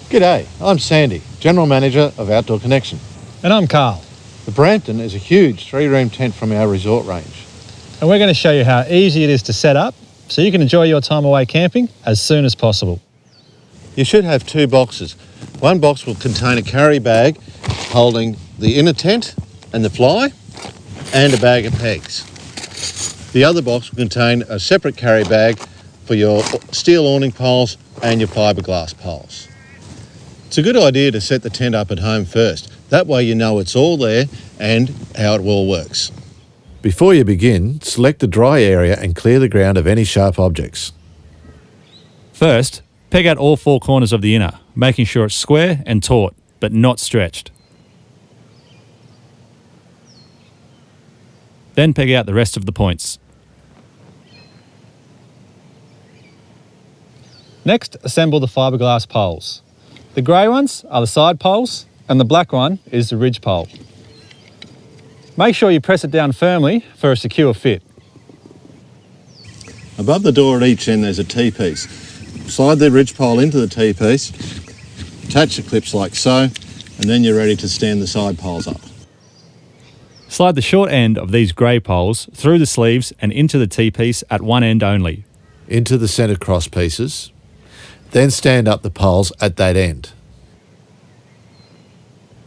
G'day, I'm Sandy, General Manager of Outdoor Connection. And I'm Carl. The Brampton is a huge 3-room tent from our resort range. And we're going to show you how easy it is to set up so you can enjoy your time away camping as soon as possible. You should have 2 boxes. One box will contain a carry bag holding the inner tent and the fly and a bag of pegs. The other box will contain a separate carry bag for your steel awning poles and your fiberglass poles. It's a good idea to set the tent up at home first. That way you know it's all there and how it all works. Before you begin, select the dry area and clear the ground of any sharp objects. First, peg out all 4 corners of the inner, making sure it's square and taut, but not stretched. Then peg out the rest of the points. Next, assemble the fiberglass poles. The grey ones are the side poles and the black one is the ridge pole. Make sure you press it down firmly for a secure fit. Above the door at each end there's a T-piece. Slide the ridge pole into the T-piece, attach the clips like so, and then you're ready to stand the side poles up. Slide the short end of these grey poles through the sleeves and into the T-piece at one end only. Into the centre cross pieces. Then stand up the poles at that end.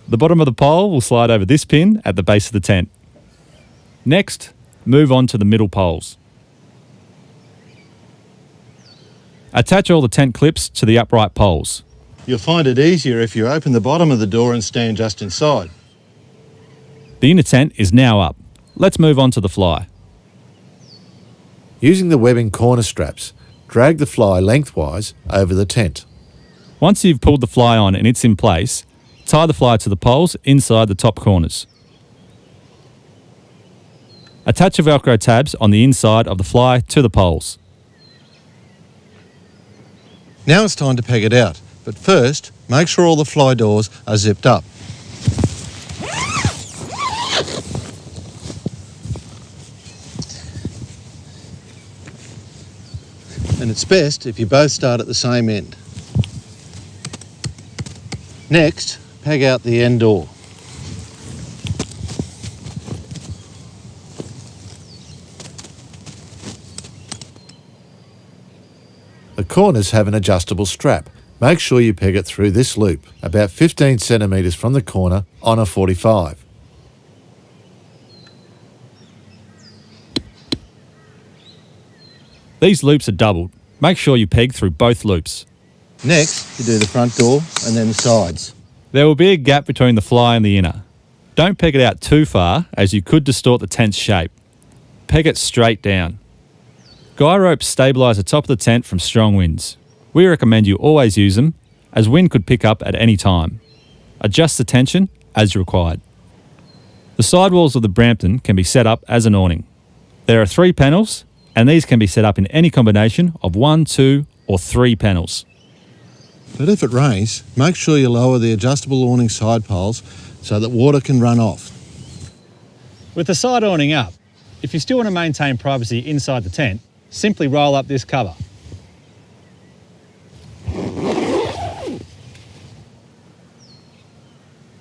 The bottom of the pole will slide over this pin at the base of the tent. Next, move on to the middle poles. Attach all the tent clips to the upright poles. You'll find it easier if you open the bottom of the door and stand just inside. The inner tent is now up. Let's move on to the fly. Using the webbing corner straps, drag the fly lengthwise over the tent. Once you've pulled the fly on and it's in place, tie the fly to the poles inside the top corners. Attach your Velcro tabs on the inside of the fly to the poles. Now it's time to peg it out, but first make sure all the fly doors are zipped up. And it's best if you both start at the same end. Next, peg out the end door. The corners have an adjustable strap. Make sure you peg it through this loop, about 15 centimetres from the corner on a 45. These loops are doubled. Make sure you peg through both loops. Next, you do the front door and then the sides. There will be a gap between the fly and the inner. Don't peg it out too far as you could distort the tent's shape. Peg it straight down. Guy ropes stabilise the top of the tent from strong winds. We recommend you always use them as wind could pick up at any time. Adjust the tension as required. The sidewalls of the Brampton can be set up as an awning. There are 3 panels and these can be set up in any combination of 1, 2 or 3 panels. But if it rains, make sure you lower the adjustable awning side poles so that water can run off. With the side awning up, if you still want to maintain privacy inside the tent, simply roll up this cover.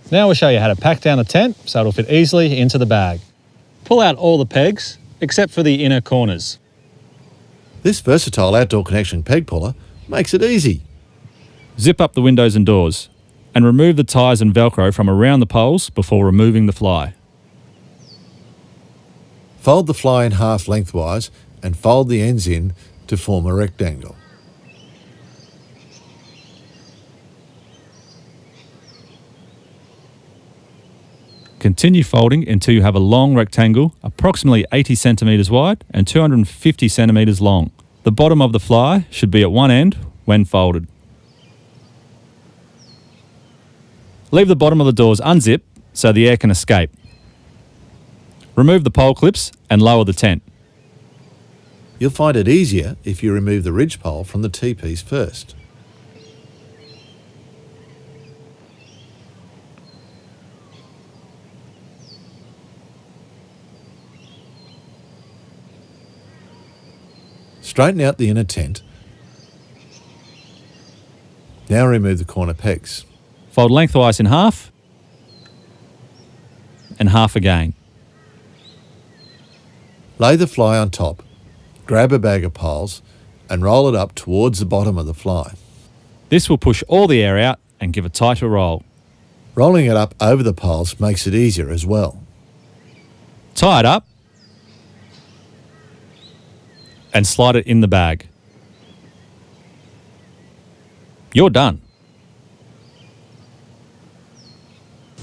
Now we'll show you how to pack down the tent so it'll fit easily into the bag. Pull out all the pegs except for the inner corners. This versatile Outdoor Connection peg puller makes it easy. Zip up the windows and doors and remove the ties and Velcro from around the poles before removing the fly. Fold the fly in half lengthwise and fold the ends in to form a rectangle. Continue folding until you have a long rectangle, approximately 80 centimetres wide and 250 centimetres long. The bottom of the fly should be at one end when folded. Leave the bottom of the doors unzipped so the air can escape. Remove the pole clips and lower the tent. You'll find it easier if you remove the ridge pole from the T-piece first. Straighten out the inner tent. Now remove the corner pegs. Fold lengthwise in half and half again. Lay the fly on top, grab a bag of poles and roll it up towards the bottom of the fly. This will push all the air out and give a tighter roll. Rolling it up over the poles makes it easier as well. Tie it up and slide it in the bag. You're done.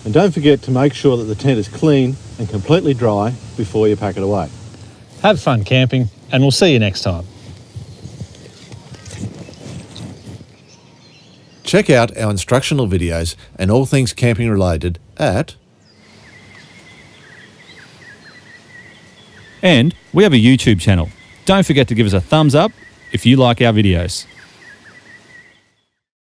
And don't forget to make sure that the tent is clean and completely dry before you pack it away. Have fun camping, and we'll see you next time. Check out our instructional videos and all things camping related at... And we have a YouTube channel. Don't forget to give us a thumbs up if you like our videos.